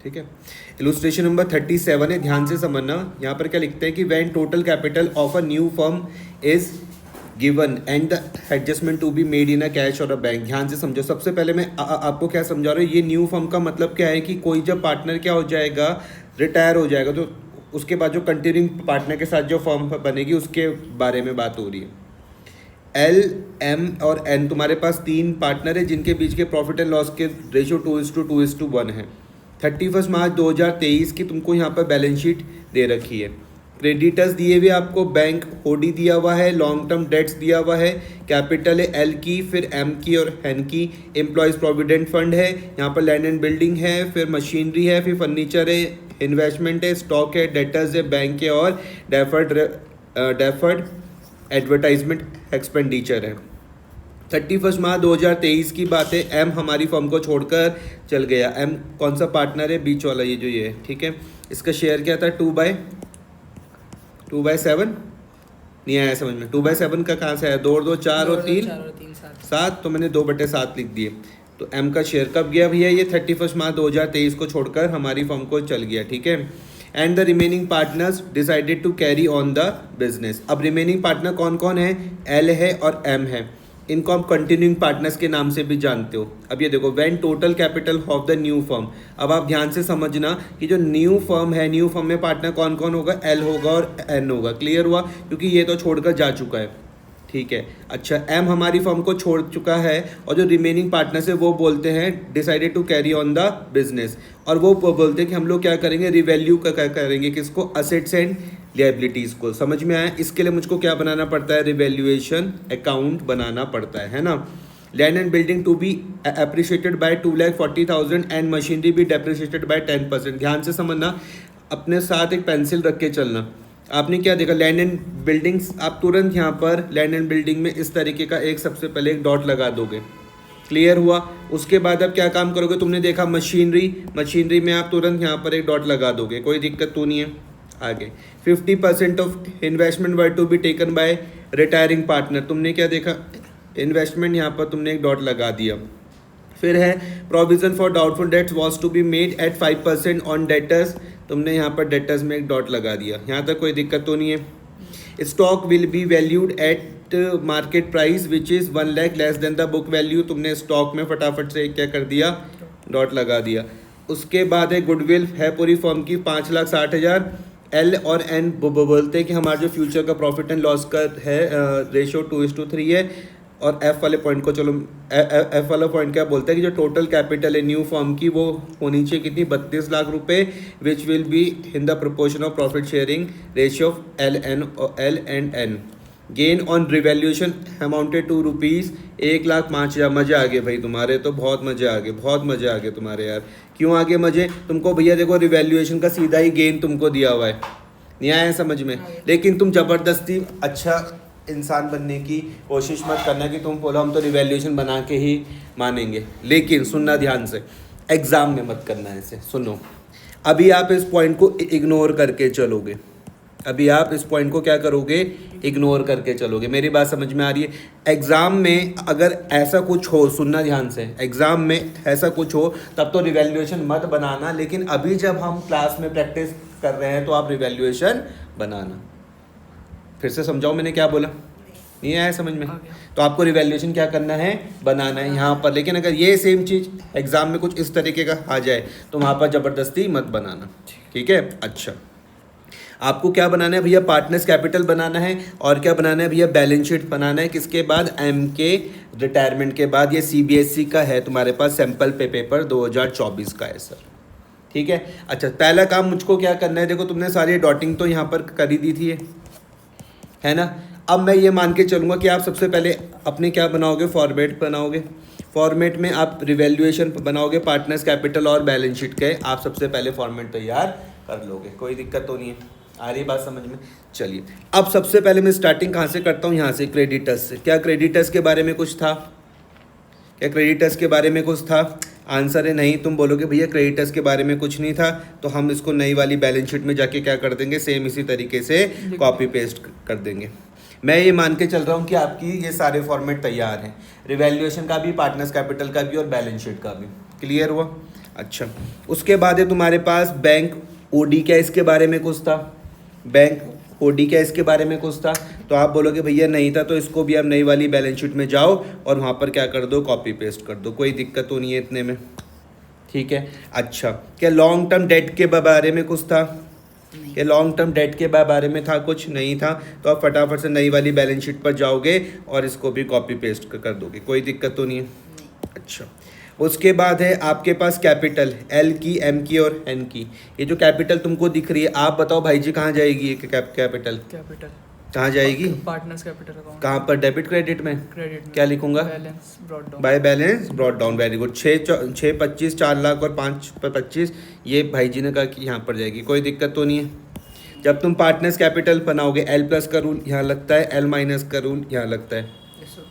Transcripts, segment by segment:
ठीक है। Illustration number 37 है, ध्यान से समझना। यहाँ पर क्या लिखते हैं कि when total capital of a new firm is given and the adjustment to be made in a cash और अ बैंक। ध्यान से समझो। सबसे पहले मैं आपको क्या समझा रहा हूँ, ये न्यू फर्म का मतलब क्या है कि कोई जब पार्टनर क्या हो जाएगा, रिटायर हो जाएगा, तो उसके बाद जो कंटिन्यूइंग पार्टनर के साथ जो फर्म बनेगी उसके बारे में बात हो रही है। एल, एम और एन, तुम्हारे पास 3 पार्टनर है जिनके बीच के प्रॉफिट एंड लॉस के रेशियो 2:2:1 है। 31 मार्च 2023 की तुमको यहाँ पर बैलेंस शीट दे रखी है। क्रेडिटर्स दिए हुए आपको, बैंक ओडी दिया हुआ है, लॉन्ग टर्म डेट्स दिया हुआ है, कैपिटल है एल की, फिर एम की और एन की, एम्प्लॉयज़ प्रोविडेंट फंड है, यहाँ पर लैंड एंड बिल्डिंग है, फिर मशीनरी है, फिर फर्नीचर है, इन्वेस्टमेंट है, स्टॉक है, डेटर्स है, बैंक है और डेफर्ड एडवर्टाइजमेंट एक्सपेंडिचर है। 31 मार्च 2023 की बात है। एम हमारी फर्म को छोड़कर चल गया। एम कौन सा पार्टनर है? बीच वाला, ये जो ये है, ठीक है। इसका शेयर क्या था? 2/7 नहीं आया समझ में। 2/7 का कहाँ से आया? 2 और 2 4 और 3 7, तो मैंने 2/7 लिख दिए। तो एम का शेयर कब गया भैया? ये 31 मार्च 2023 को छोड़कर हमारी फर्म को चल गया, ठीक है। And the remaining partners decided to carry on the business. अब रिमेनिंग पार्टनर कौन कौन है? एल है और एम है। इनको आप कंटिन्यूइंग पार्टनर्स के नाम से भी जानते हो। अब ये देखो, when total capital of the new firm. अब आप ध्यान से समझना कि जो न्यू फर्म है, न्यू फर्म में पार्टनर कौन कौन होगा? एल होगा और एन होगा। क्लियर हुआ? क्योंकि ये तो छोड़कर जा चुका है, ठीक है। अच्छा, एम हमारी फर्म को छोड़ चुका है और जो रिमेनिंग पार्टनर्स है वो बोलते हैं decided to carry on the business, और वो बोलते हैं कि हम लोग क्या करेंगे? रिवैल्यू का करेंगे। किसको? असेट्स एंड लिएबिलिटीज़ को। समझ में आया? इसके लिए मुझको क्या बनाना पड़ता है? रिवैल्यूएशन अकाउंट बनाना पड़ता है ना। Land and building to be appreciated by 2,40,000 and machinery भी डेप्रिशिएटेड बाय 10%। ध्यान से समझना, अपने साथ एक पेंसिल रख के चलना। आपने क्या देखा? लैंड एंड बिल्डिंग्स, आप तुरंत यहाँ पर लैंड एंड बिल्डिंग में इस तरीके का एक सबसे पहले एक डॉट लगा दोगे। क्लियर हुआ? उसके बाद अब क्या काम करोगे? तुमने देखा मशीनरी में आप तुरंत यहाँ पर एक डॉट लगा दोगे, कोई दिक्कत तो नहीं है। आगे 50% of investment were to be taken by retiring partner. तुमने क्या देखा? इन्वेस्टमेंट, यहाँ पर तुमने एक डॉट लगा दिया। फिर है provision for doubtful debts was to be made at 5% on debtors. तुमने यहाँ पर डेटर्स में एक डॉट लगा दिया। यहाँ तक कोई दिक्कत तो नहीं है। Stock will be valued at market price which is 1 lakh less than the book value. तुमने स्टॉक में फटाफट से क्या कर दिया? डॉट लगा दिया। उसके बाद है गुडविल है पूरी फर्म की 5,60,000। एल और एन बोलते हैं कि हमारा जो फ्यूचर का प्रॉफिट एंड लॉस का है रेशो 2:3 है। और एफ वाले पॉइंट को चलो, एफ वाला पॉइंट क्या बोलता है कि जो टोटल कैपिटल है न्यू फर्म की वो होनी चाहिए कितनी? 32 लाख रुपए, which will be in the proportion of profit sharing ratio of L and N. Gain on revaluation amounted to ₹1,05,000। मजे आ गए भाई तुम्हारे, तो बहुत मजे आ गए, बहुत मजे आ गए तुम्हारे यार। क्यों आगे मजे? तुमको भैया देखो रिवैल्यूएशन का सीधा ही गेन तुमको दिया हुआ है, नहीं आया समझ में? लेकिन तुम जबरदस्ती अच्छा इंसान बनने की कोशिश मत करना कि तुम बोलो हम तो रिवैल्यूएशन बना के ही मानेंगे। लेकिन सुनना ध्यान से, एग्जाम में मत करना ऐसे। सुनो, अभी आप इस पॉइंट को इग्नोर करके चलोगे। अभी आप इस पॉइंट को क्या करोगे? इग्नोर करके चलोगे। मेरी बात समझ में आ रही है? एग्जाम में अगर ऐसा कुछ हो, सुनना ध्यान से, एग्जाम में ऐसा कुछ हो तब तो रिवैल्यूएशन मत बनाना। लेकिन अभी जब हम क्लास में प्रैक्टिस कर रहे हैं तो आप रिवैल्यूएशन बनाना। फिर से समझाओ मैंने क्या बोला? नहीं आया समझ में? तो आपको रिवैल्यूएशन क्या करना है? बनाना है यहाँ पर। लेकिन अगर ये सेम चीज़ एग्जाम में कुछ इस तरीके का आ जाए तो वहाँ पर ज़बरदस्ती मत बनाना, ठीक है। अच्छा, आपको क्या बनाना है भैया? पार्टनर्स कैपिटल बनाना है। और क्या बनाना है भैया? बैलेंस शीट बनाना है। किसके बाद? एम के रिटायरमेंट के बाद। ये CBSE का है तुम्हारे पास, सैम्पल पेपर 2024 का है सर, ठीक है। अच्छा, पहला काम मुझको क्या करना है? देखो तुमने सारी डॉटिंग तो यहाँ पर कर ही दी थी, है ना। अब मैं ये मान के चलूँगा कि आप सबसे पहले अपने क्या बनाओगे? फॉर्मेट बनाओगे। फॉर्मेट में आप रिवैल्यूएशन बनाओगे, पार्टनर्स कैपिटल और बैलेंस शीट के आप सबसे पहले फॉर्मेट तैयार कर लोगे। कोई दिक्कत तो नहीं है? आ रही बात समझ में? चलिए, अब सबसे पहले मैं स्टार्टिंग कहाँ से करता हूँ? यहाँ से, क्रेडिटर्स से। क्या क्रेडिटर्स के बारे में कुछ था? क्या क्रेडिटर्स के बारे में कुछ था? आंसर है नहीं। तुम बोलोगे भैया क्रेडिटर्स के बारे में कुछ नहीं था, तो हम इसको नई वाली बैलेंस शीट में जाके क्या कर देंगे? सेम इसी तरीके से कॉपी पेस्ट कर देंगे। मैं ये मान के चल रहा हूँ कि आपकी ये सारे फॉर्मेट तैयार हैं, रिवैल्यूएशन का भी, पार्टनर्स कैपिटल का भी और बैलेंस शीट का भी। क्लियर हुआ? अच्छा, उसके बाद है तुम्हारे पास बैंक ओडी क्या इसके बारे में कुछ था? बैंक ओडी क्या इसके बारे में कुछ था? तो आप बोलोगे भैया नहीं था, तो इसको भी आप नई वाली बैलेंस शीट में जाओ और वहाँ पर क्या कर दो, कॉपी पेस्ट कर दो, कोई दिक्कत तो नहीं है इतने में, ठीक है। अच्छा, क्या लॉन्ग टर्म डेट के बारे में कुछ था? ये लॉन्ग टर्म डेट के बारे में था? कुछ नहीं था। तो आप फटाफट से नई वाली बैलेंस शीट पर जाओगे और इसको भी कॉपी पेस्ट कर दोगे, कोई दिक्कत तो नहीं है। अच्छा, उसके बाद है आपके पास कैपिटल, एल की, एम की और एन की। ये जो कैपिटल तुमको दिख रही है, आप बताओ भाई जी कहाँ जाएगी ये कैपिटल कहाँ जाएगी? Partners capital account. कहाँ पर? डेबिट क्रेडिट में? क्रेडिट में। क्या लिखूंगा? Balance brought down. By balance brought down, very good. 6 25 4 lakh और 5 25 ये भाई जी ने कहा कि यहाँ पर जाएगी, कोई दिक्कत तो नहीं है। जब तुम पार्टनर्स कैपिटल बनाओगे, एल प्लस का रूल यहाँ लगता है, एल माइनस का रूल यहाँ लगता है,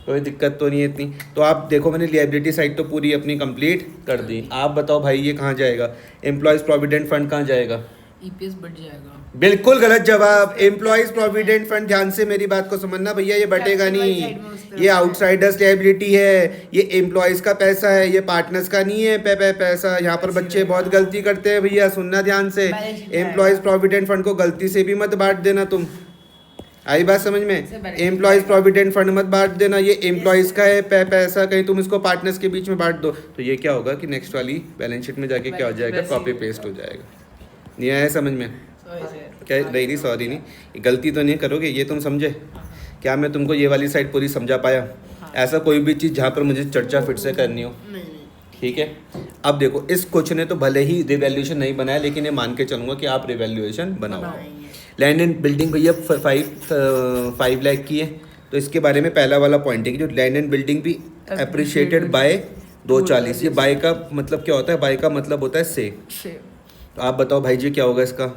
कोई दिक्कत तो नहीं है इतनी। तो आप देखो मैंने लिएबिलिटी साइड तो पूरी अपनी कंप्लीट कर दी। आप बताओ भाई ये कहाँ जाएगा? एम्प्लॉयज़ प्रोविडेंट फंड कहाँ जाएगा? ईपीएस बढ़ जाएगा। बिल्कुल गलत जवाब। एम्प्लॉयज प्रोविडेंट फंड, ध्यान से मेरी बात को समझना भैया, ये बटेगा नहीं, ये आउटसाइडर्स लायबिलिटी है, ये एम्प्लॉयज का पैसा है, ये पार्टनर्स का नहीं है। पैसा यहाँ पर बच्चे बहुत गलती करते हैं भैया, सुनना ध्यान से। एम्प्लॉयज प्रोविडेंट फंड को गलती से भी मत बांट देना तुम, आई बात समझ में? एम्प्लॉयज प्रोविडेंट फंड मत बांट देना, ये एम्प्लॉयज का है पैसा, कहीं तुम इसको पार्टनर्स के बीच में बांट दो तो ये क्या होगा कि नेक्स्ट वाली बैलेंस शीट में जाके क्या हो जाएगा, कॉपी पेस्ट हो जाएगा। नहीं आया समझ में? क्या नहीं, सॉरी नहीं, गलती तो नहीं करोगे, ये तुम समझे? क्या मैं तुमको ये वाली साइड पूरी समझा पाया? ऐसा कोई भी चीज़ जहाँ पर मुझे चर्चा फिर से करनी हो, ठीक है। अब देखो, इस क्वेश्चन ने तो भले ही रिवैल्यूएशन नहीं बनाया, लेकिन ये मान के चलूंगा कि आप रिवैल्यूएशन बनाओ। लैंड एंड बिल्डिंग भैया 5 लाख की है, तो इसके बारे में पहला वाला पॉइंट है कि जो लैंड एंड बिल्डिंग भी अप्रिशिएटेड बाय 240। ये बाय का मतलब क्या होता है? बाय का मतलब होता है से। तो आप बताओ भाई जी क्या होगा इसका?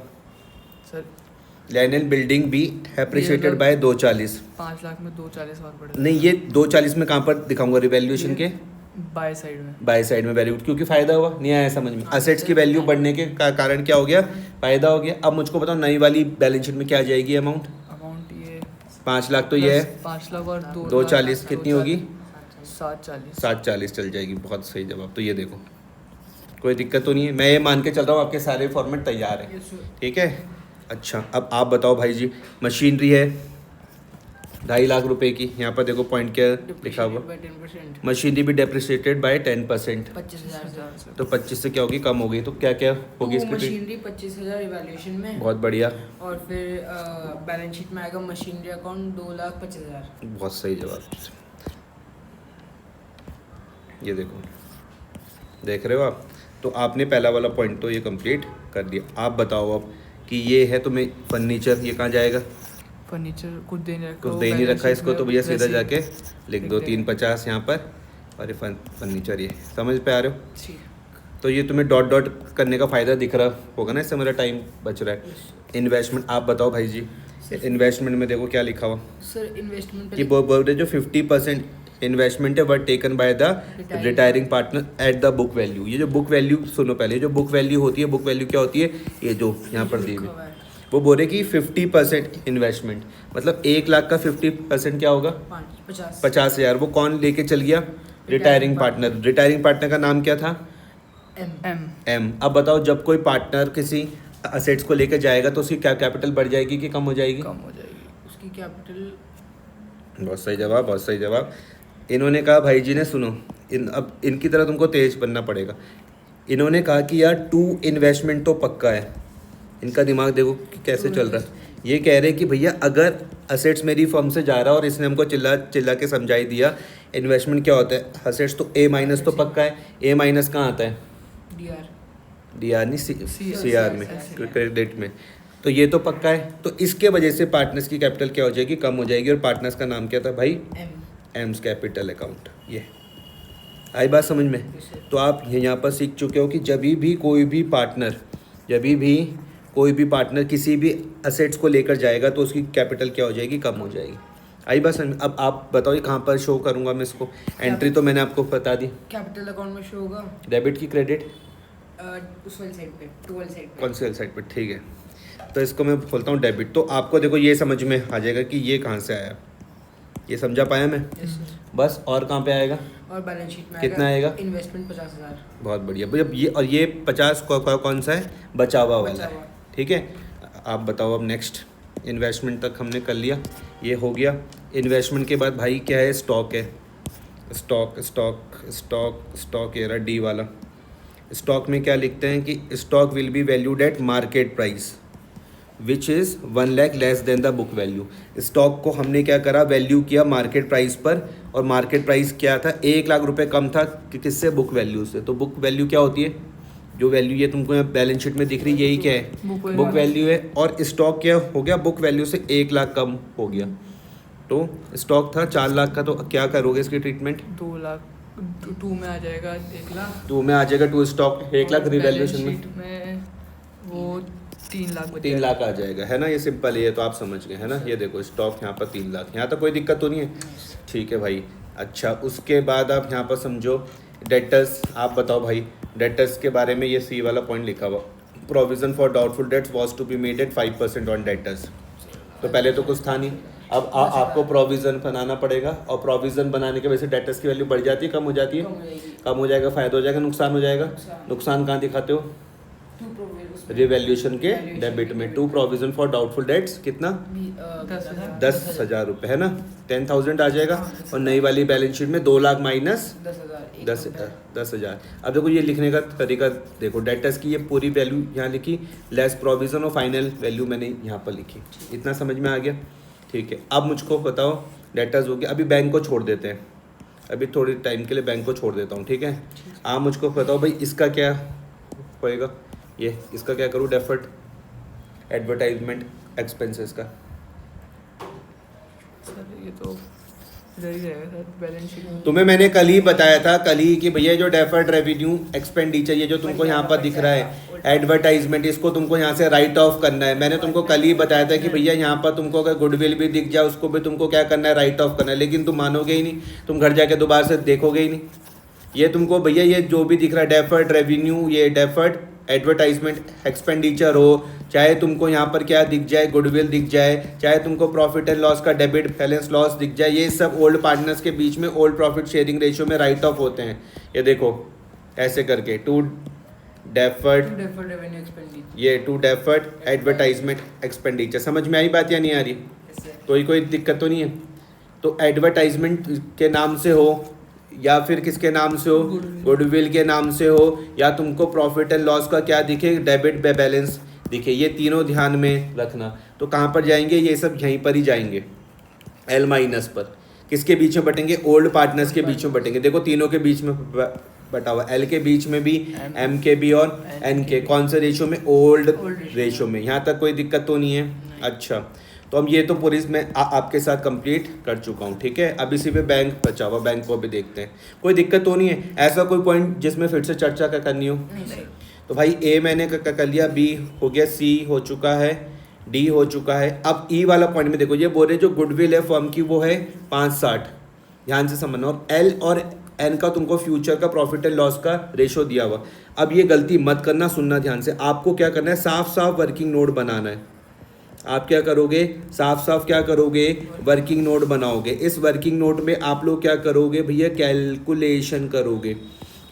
सर लैंड एंड बिल्डिंग भी अप्रिशिएटेड बाय 240। 5 लाख में 240 और बढ़ेगा। नहीं, ये 240 में कहाँ पर दिखाऊंगा रिवैल्यूएशन के? बाय साइड में। बाय साइड में, वेरी गुड, क्योंकि फायदा हुआ। नहीं आया समझ में? असेट्स की वैल्यू बढ़ने के कारण क्या हो गया? फायदा हो गया। अब मुझको बताओ नई वाली बैलेंस शीट में क्या जाएगी अमाउंट? ये 5 लाख तो ये है, 5 लाख और 240 कितनी होगी? 740। 740 चल जाएगी, बहुत सही जवाब। तो ये देखो, कोई दिक्कत तो नहीं है, मैं ये मान के चल रहा हूँ आपके सारे फॉर्मेट तैयार हैं, ठीक है। अच्छा, अब आप बताओ भाई जी, मशीनरी है 2.5 लाख रुपए की, यहाँ पर देखो पॉइंट क्या लिखा हुआ, मशीनरी भी डेप्रिसिएटेड बाय 10%। 25,000। तो 25 से क्या होगी? कम हो गई, तो क्या क्या होगी इसकी? मशीनरी 25,000 इवैल्यूएशन में, बहुत बढ़िया। और फिर बैलेंस शीट में आएगा मशीनरी अकाउंट 2,25,000। बहुत सही जवाब। ये देखो, देख रहे हो आप? तो आपने पहला वाला पॉइंट तो ये कंप्लीट कर दिया। आप बताओ अब कि ये है तुम्हें फर्नीचर, ये कहाँ जाएगा? फर्नीचर कुछ दे नहीं रखा, कुछ दे नहीं रखा इसको, तो भैया सीधा जाके लिख दो 350 यहाँ पर, और ये फर्नीचर, ये समझ पे आ रहे हो? तो ये तुम्हें डॉट डॉट करने का फ़ायदा दिख रहा होगा ना, इससे मेरा टाइम बच रहा है। इन्वेस्टमेंट आप बताओ भाई जी, इन्वेस्टमेंट में देखो क्या लिखा हुआ सर इन्वेस्टमेंट कि बोल जो 50% इन्वेस्टमेंट है were taken by the retiring partner at the book value. ये जो बुक वैल्यू, सुनो पहले, जो बुक वैल्यू होती है, बुक वैल्यू क्या होती है? ये जो यहाँ पर दी हुई, वो बोल रहे कि 50% इन्वेस्टमेंट, मतलब 1 लाख का 50% क्या होगा? 50,000। वो कौन लेके चल गया? Retiring partner. रिटायरिंग पार्टनर का नाम क्या था? एम। अब बताओ, जब कोई पार्टनर किसी असेट्स को लेकर जाएगा तो उसकी क्या कैपिटल बढ़ जाएगी कि कम हो जाएगी? कम हो जाएगी उसकी कैपिटल। बहुत सही जवाब, बहुत सही जवाब। इन्होंने कहा भाई जी ने, सुनो अब इनकी तरह तुमको तेज बनना पड़ेगा। इन्होंने कहा कि यार 2 इन्वेस्टमेंट तो पक्का है। इनका दिमाग देखो कि कैसे चल रहा है। ये कह रहे हैं कि भैया अगर असेट्स मेरी फर्म से जा रहा है, और इसने हमको चिल्ला के समझाई दिया इन्वेस्टमेंट क्या होता है, असेट्स तो ए माइनस तो पक्का है। ए माइनस कहाँ आता है? डी आर नहीं, सी आर में, क्रेडिट में। तो ये तो पक्का है, तो इसके वजह से पार्टनर्स की कैपिटल क्या हो जाएगी? कम हो जाएगी। और पार्टनर्स का नाम क्या था भाई? AIIMS capital account. ये आई बात समझ में? तो आप यहाँ पर सीख चुके हो कि जब भी कोई भी पार्टनर किसी भी असेट्स को लेकर जाएगा तो उसकी कैपिटल क्या हो जाएगी? कम हो जाएगी। आई बात समझ में? अब आप बताओ ये कहाँ पर शो करूँगा मैं इसको? एंट्री तो मैंने आपको बता दी, कैपिटल अकाउंट में शो होगा। डेबिट की क्रेडिट उस वाली साइड पे, 12 साइड पे। कौन सी साइड पे? ठीक है, तो इसको मैं खोलता हूँ डेबिट। तो आपको देखो ये समझ में आ जाएगा कि ये कहाँ से आया। ये समझा पाया मैं? बस और कहाँ पे आएगा? और बैलेंस शीट में कितना आएगा? इन्वेस्टमेंट 50,000। बहुत बढ़िया भैया। ये और ये 50 कौन सा है? बचा हुआ वाला बचा है। हुआ। ठीक है, आप बताओ अब नेक्स्ट। इन्वेस्टमेंट तक हमने कर लिया, ये हो गया। इन्वेस्टमेंट के बाद भाई क्या है? स्टॉक है। स्टॉक स्टॉक स्टॉक स्टॉक ये रहा डी वाला। स्टॉक में क्या लिखते हैं कि stock will be valued at market price which is 1 lakh less than the book value. Stock को हमने क्या करा? वैल्यू किया मार्केट प्राइस पर, और मार्केट प्राइस क्या था? 1 लाख रुपए कम था किससे? बुक वैल्यू से। तो बुक वैल्यू क्या होती है? जो वैल्यू ये तुमको यहाँ बैलेंस शीट में दिख रही है, यही क्या है? बुक वैल्यू है। और स्टॉक क्या हो गया? बुक वैल्यू से 1 लाख कम हो गया। तो स्टॉक था 4 लाख का, तो क्या करोगे इसकी ट्रीटमेंट? 2 लाख 2 में आ जाएगा 1 लाख। 2 में आ जाएगा to stock 1 lakh, revaluation balance में शीट में वो 3 लाख 3 लाख आ जाएगा, है ना? ये सिंपल है, ये तो आप समझ गए, है ना? ये देखो स्टॉक यहाँ पर 3 लाख, यहाँ तक कोई दिक्कत तो नहीं है? ठीक है भाई। अच्छा, उसके बाद आप यहाँ पर समझो डेटर्स। आप बताओ भाई, डेटर्स के बारे में ये सी वाला पॉइंट लिखा हुआ, provision for doubtful debts was to be made at 5% on debtors. तो पहले तो कुछ था नहीं, अब आपको प्रोविज़न बनाना पड़ेगा, और प्रोविज़न बनाने की वजह से डेटर्स की वैल्यू बढ़ जाती है, कम हो जाती है? कम हो जाएगा। फ़ायदा हो जाएगा, नुकसान हो जाएगा? नुकसान कहाँ दिखाते हो? रिवैल्यूएशन के डेबिट में। To provision for doubtful debts कितना? 10,000 रुपये, है ना? 10,000 आ जाएगा। और नई वाली बैलेंस शीट में 2 लाख माइनस 10,000। अब देखो ये लिखने का तरीका देखो, डेटर्स की ये पूरी वैल्यू यहाँ लिखी, लेस प्रोविजन और फाइनल वैल्यू मैंने यहाँ पर लिखी। इतना समझ में आ गया? ठीक है। अब मुझको बताओ, डेटर्स हो गया, अभी बैंक को छोड़ देते हैं, अभी थोड़ी टाइम के लिए बैंक को छोड़ देता हूँ, ठीक है? आप मुझको बताओ भाई इसका क्या होएगा? ये इसका क्या करूँ? डेफर्ड एडवर्टाइजमेंट एक्सपेंसेस का। सर ये तो इधर ही रहेगा सर, बैलेंस शीट में। तुम्हें मैंने कल ही बताया था, कल ही, कि भैया जो डेफर्ड रेवेन्यू एक्सपेंडिचर, ये जो तुमको यहाँ पर दिख रहा है एडवर्टाइजमेंट, इसको तुमको यहाँ से राइट ऑफ करना है। मैंने तुमको कल ही बताया था कि भैया यहाँ पर तुमको अगर गुडविल भी दिख जाए, उसको भी तुमको क्या करना है? राइट ऑफ करना है। लेकिन तुम मानोगे ही नहीं, तुम घर जाके दोबारा से देखोगे ही नहीं। ये तुमको भैया ये जो भी दिख रहा है डेफर्ड रेवेन्यू, ये डेफर्ड एडवर्टाइजमेंट एक्सपेंडिचर हो, चाहे तुमको यहाँ पर क्या दिख जाए? गुडविल दिख जाए, चाहे तुमको प्रॉफिट एंड लॉस का डेबिट बैलेंस लॉस दिख जाए, ये सब ओल्ड पार्टनर्स के बीच में ओल्ड प्रॉफिट शेयरिंग रेशियो में राइट ऑफ होते हैं। ये देखो ऐसे करके, टू डेफर्ड रेवेन्यू एक्सपेंडिचर, ये टू डेफर्ड एडवर्टाइजमेंट एक्सपेंडिचर। समझ में आई बात या नहीं आ रही? कोई दिक्कत तो नहीं है? तो एडवर्टाइजमेंट के नाम से हो, या फिर किसके नाम से हो? गुडविल के नाम से हो, या तुमको प्रॉफिट एंड लॉस का क्या दिखे? डेबिट बैलेंस दिखे। ये तीनों ध्यान में रखना। तो कहाँ पर जाएंगे? ये सब यहीं पर ही जाएंगे, L माइनस पर। किसके बीच में बटेंगे? ओल्ड पार्टनर्स के बीच में बटेंगे। देखो तीनों के बीच में बटा हुआ, L के बीच में भी, M के भी और N के। कौन से रेशो में? ओल्ड रेशो में। यहाँ तक कोई दिक्कत तो नहीं है? अच्छा, तो अब ये तो पूरी मैं आपके साथ कंप्लीट कर चुका हूँ, ठीक है? अब इसी पे बैंक बचा हुआ, बैंक को भी देखते हैं। कोई दिक्कत तो नहीं है? ऐसा कोई पॉइंट जिसमें फिर से चर्चा करनी हो? तो भाई A मैंने कर लिया, B हो गया, C हो चुका है, D हो चुका है। अब E वाला पॉइंट में देखो, ये बोल रहे जो गुडविल है फर्म की वो है 560, ध्यान से समझना। और L और N का तुमको फ्यूचर का प्रॉफिट एंड लॉस का रेशो दिया हुआ। अब ये गलती मत करना, सुनना ध्यान से। आपको क्या करना है? साफ साफ वर्किंग नोट बनाना है। आप क्या करोगे? साफ साफ क्या करोगे? वर्किंग नोट बनाओगे। इस वर्किंग नोट में आप लोग क्या करोगे भैया? कैलकुलेशन करोगे।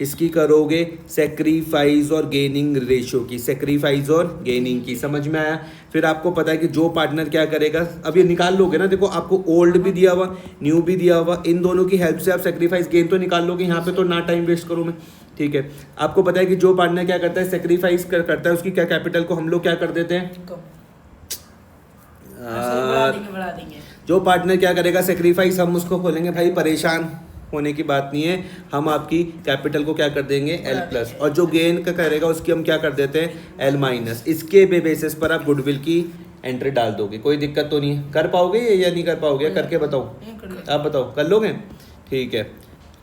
इसकी करोगे? सेक्रीफाइस और गेनिंग रेशियो की, सेक्रीफाइस और गेनिंग की। समझ में आया? फिर आपको पता है कि जो पार्टनर क्या करेगा, अब ये निकाल लोगे ना। देखो आपको ओल्ड भी दिया हुआ, न्यू भी दिया हुआ, इन दोनों की हेल्प से आप सेक्रीफाइस गेन तो निकाल लोगे। यहाँ पे तो ना टाइम वेस्ट करूँ मैं, ठीक है? आपको पता है कि जो पार्टनर क्या करता है? सेक्रीफाइस करता है, उसकी क्या कैपिटल को हम लोग क्या कर देते हैं? बढ़ा देंगे। जो पार्टनर क्या करेगा? सेक्रीफाइस, हम उसको खोलेंगे भाई, परेशान होने की बात नहीं है। हम आपकी कैपिटल को क्या कर देंगे? L plus. और जो गेन का करेगा उसकी हम क्या कर देते हैं? L minus. इसके बेसिस पर आप गुडविल की एंट्री डाल दोगे। कोई दिक्कत तो नहीं है? कर पाओगे या नहीं कर पाओगे? करके बताओ, आप बताओ, कर लोगे? ठीक है।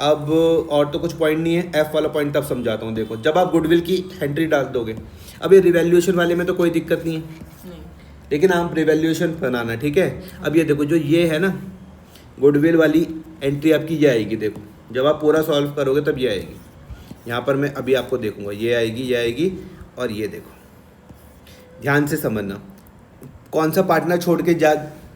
अब और तो कुछ पॉइंट नहीं है। F वाला पॉइंट तब समझाता हूँ। देखो जब आप गुडविल की एंट्री डाल दोगे, अब ये रिवैल्यूएशन वाले में तो कोई दिक्कत नहीं है, लेकिन आप रिवैल्यूएशन बनाना, ठीक है? अब ये देखो, जो ये है ना गुडविल वाली एंट्री आपकी, ये आएगी। देखो जब आप पूरा सॉल्व करोगे तब ये आएगी। यहाँ पर मैं अभी आपको देखूंगा, ये आएगी, ये आएगी, और ये देखो ध्यान से समझना। कौन सा पार्टनर छोड़ के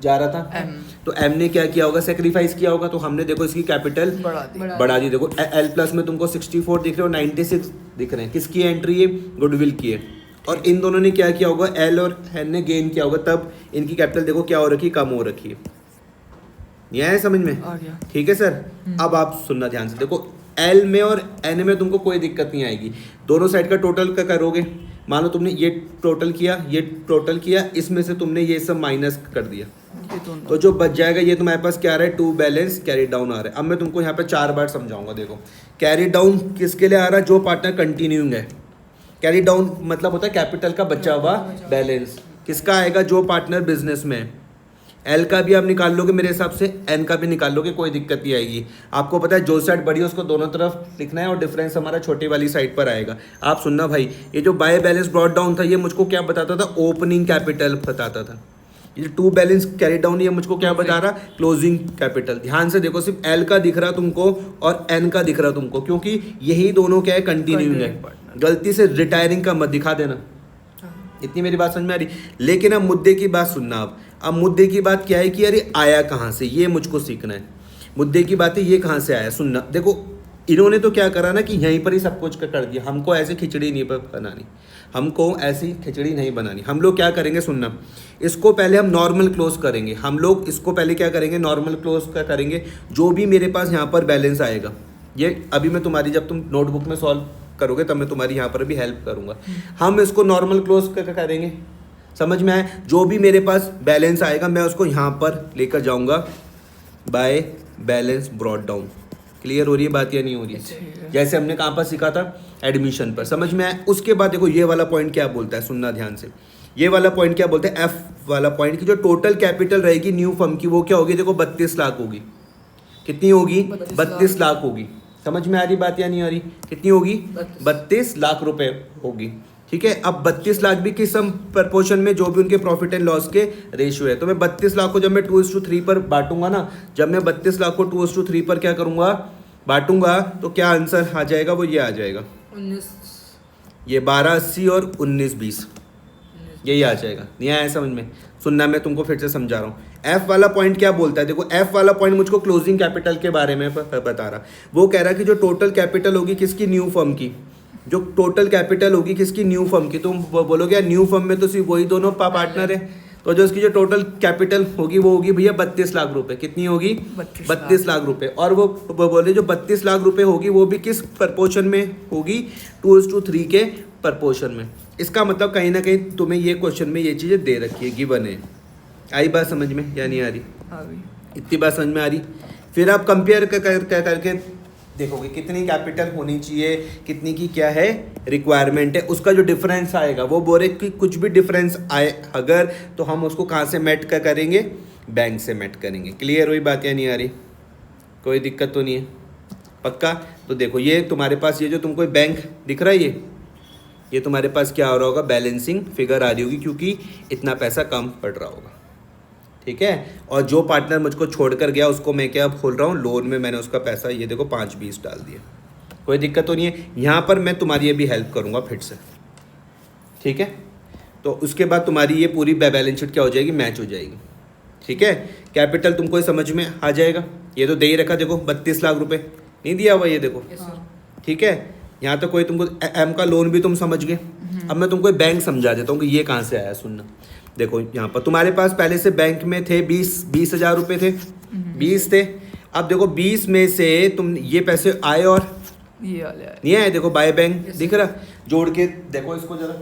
जा रहा था M तो एम ने क्या किया होगा, सेक्रीफाइस किया होगा। तो हमने देखो इसकी कैपिटल बढ़ा दी। बढ़ा दी। देखो एल प्लस में तुमको 64 दिख रहे हो, 96 दिख रहे हैं, किसकी एंट्री है, गुडविल की है। और इन दोनों ने क्या किया होगा, एल और एन ने गेन किया होगा, तब इनकी कैपिटल देखो क्या हो रखी है, कम हो रखी है। ये आया समझ में? आ गया। ठीक है सर। अब आप सुनना ध्यान से, देखो एल में और एन में तुमको कोई दिक्कत नहीं आएगी, दोनों साइड का टोटल का करोगे। मान लो तुमने ये टोटल किया, ये टोटल किया, इसमें से तुमने ये सब माइनस कर दिया, ये दोनों तो जो बच जाएगा ये तुम्हारे पास क्या आ रहा है, टू बैलेंस कैरी डाउन आ रहा है। अब मैं तुमको यहाँ पे 4 बार समझाऊंगा। देखो कैरी डाउन किसके लिए आ रहा है, जो पार्टनर कंटिन्यूइंग है। कैरी डाउन मतलब होता है कैपिटल का बचा हुआ बैलेंस। किसका आएगा, जो पार्टनर बिजनेस में है। एल का भी आप निकाल लोगे मेरे हिसाब से, एन का भी निकाल लोगे, कोई दिक्कत नहीं आएगी। आपको पता है जो साइड बड़ी है उसको दोनों तरफ लिखना है और डिफरेंस हमारा छोटी वाली साइड पर आएगा। आप सुनना भाई, ये जो बाय बैलेंस ब्रॉट डाउन था ये मुझको क्या बताता था, ओपनिंग कैपिटल बताता था। ये टू बैलेंस कैरी डाउन ये मुझको क्या बता रहा, क्लोजिंग कैपिटल। ध्यान से देखो, सिर्फ एल का दिख रहा तुमको और एन का दिख रहा तुमको, क्योंकि यही दोनों क्या है, कंटिन्यूइंग है। गलती से रिटायरिंग का मत दिखा देना। इतनी मेरी बात समझ में आ रही। लेकिन अब मुद्दे की बात सुनना। अब मुद्दे की बात क्या है कि अरे आया कहाँ से, ये मुझको सीखना है। मुद्दे की बात है ये कहाँ से आया, सुनना। देखो इन्होंने तो क्या करा ना कि यहीं पर ही सब कुछ कर दिया। हमको ऐसे खिचड़ी नहीं बनानी, हमको ऐसी खिचड़ी नहीं बनानी। हम लोग क्या करेंगे, सुनना, इसको पहले हम नॉर्मल क्लोज करेंगे। हम लोग इसको पहले क्या करेंगे, नॉर्मल क्लोज का करेंगे। जो भी मेरे पास यहाँ पर बैलेंस आएगा, ये अभी मैं तुम्हारी जब तुम नोटबुक में सॉल्व करोगे तब मैं तुम्हारी यहाँ पर भी हेल्प करूँगा। हम इसको नॉर्मल क्लोज करेंगे, समझ में आए। जो भी मेरे पास बैलेंस आएगा मैं उसको यहाँ पर लेकर जाऊँगा by balance brought down. Clear हो रही है बात या नहीं हो रही है? जैसे हमने कहाँ पर सीखा था, एडमिशन पर, समझ में आया। उसके बाद देखो ये वाला पॉइंट क्या बोलता है, सुनना ध्यान से। ये वाला पॉइंट क्या बोलता है, एफ वाला पॉइंट की जो टोटल कैपिटल रहेगी न्यू फर्म की, वो क्या होगी, देखो 32 लाख होगी। कितनी होगी, 32 लाख होगी। समझ में आ रही बात या नहीं आ रही? कितनी होगी, 32 लाख रुपए होगी। ठीक है। अब 32 लाख भी किस सम प्रपोर्शन में, जो भी उनके प्रॉफिट एंड लॉस के रेशियो है। तो मैं 32 लाख को जब मैं 2:3 पर बांटूंगा ना, जब मैं 32 लाख को 2:3 पर क्या करूंगा, बांटूंगा, तो क्या आंसर आ जाएगा, वो ये आ जाएगा 19, ये 1280 और 1920, यही आ जाएगा। नहीं आया समझ में? सुनना, मैं तुमको फिर से समझा रहा हूँ। एफ वाला पॉइंट क्या बोलता है, देखो एफ वाला पॉइंट मुझको क्लोजिंग कैपिटल के बारे में बता रहा। वो कह रहा है कि जो टोटल कैपिटल होगी किसकी, न्यू फर्म की। जो टोटल कैपिटल होगी किसकी, न्यू फर्म की। तुम बोलोगे न्यू फर्म में तो सिर्फ वही दोनों पार्टनर है, तो जो उसकी जो टोटल कैपिटल होगी वो होगी भैया 32 लाख रुपए। कितनी होगी, 32 लाख रुपए। और वो बोले जो 32 लाख रुपए होगी वो भी किस प्रपोर्शन में होगी, 2:3 के प्रपोर्शन में। इसका मतलब कहीं ना कहीं तुम्हें ये क्वेश्चन में ये चीज़ें दे रखी है, गिवन है। आई बात समझ में या नहीं आ रही? इतनी बात समझ में आ रही। फिर आप कंपेयर करके देखोगे कितनी कैपिटल होनी चाहिए, कितनी की क्या है रिक्वायरमेंट है, उसका जो डिफरेंस आएगा, वो बोले कि कुछ भी डिफरेंस आए अगर, तो हम उसको कहाँ से मैट करेंगे, बैंक से मैट करेंगे। क्लियर हुई बात या नहीं आ रही? कोई दिक्कत तो नहीं है? पक्का? तो देखो ये तुम्हारे पास ये जो तुमको बैंक दिख रहा है, ये तुम्हारे पास क्या हो रहा होगा, बैलेंसिंग फिगर आ रही होगी, क्योंकि इतना पैसा कम पड़ रहा होगा। ठीक है। और जो पार्टनर मुझको छोड़कर गया उसको मैं क्या बोल रहा हूँ, लोन में मैंने उसका पैसा ये देखो 5-20 डाल दिया। कोई दिक्कत तो नहीं है? यहाँ पर मैं तुम्हारी ये भी हेल्प करूँगा फिर से। ठीक है। तो उसके बाद तुम्हारी ये पूरी बैलेंस शीट क्या हो जाएगी, मैच हो जाएगी। ठीक है। कैपिटल तुमको समझ में आ जाएगा। ये तो दे ही रखा, देखो 32 लाख रुपए नहीं दिया हुआ, ये देखो। ठीक है। यहाँ तो कोई तुमको एम का लोन भी तुम समझ गए। अब मैं तुमको बैंक समझा देता हूँ कि ये कहाँ से आया। सुनना, देखो यहाँ पर तुम्हारे पास पहले से बैंक में थे 20 हजार रुपये थे, 20 थे। अब देखो 20 में से तुम ये पैसे आए और ये वाले आए, नहीं आए। देखो बाय बैंक दिख रहा, जोड़ के देखो इसको जरा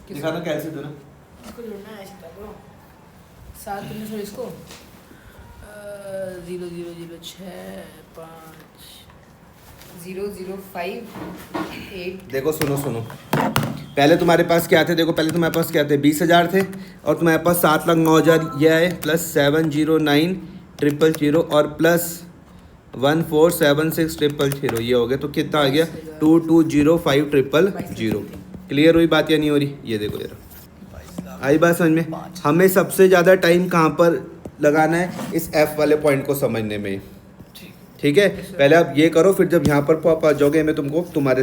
दिखाना कैसे दो ना, इसको जोड़ना है ऐसे ब्रो, 7 में इसको 0 0 0 6 5 0 0 5 8। देखो सुनो, पहले तुम्हारे पास क्या थे, देखो पहले तुम्हारे पास क्या थे, 20 हजार थे, और तुम्हारे पास 7,09,000 ये आए, प्लस 709,000 और प्लस 1476000 ये हो गया। तो कितना आ गया, 220500। क्लियर हुई बात या नहीं हो रही? ये देखो जरा, आई बात समझ में? हमें सबसे ज़्यादा टाइम कहाँ पर लगाना है, इस एफ वाले पॉइंट को समझने में। ठीक है। पहले आप ये करो, फिर जब यहाँ पर पहुँच जाओगे मैं तुमको तुम्हारे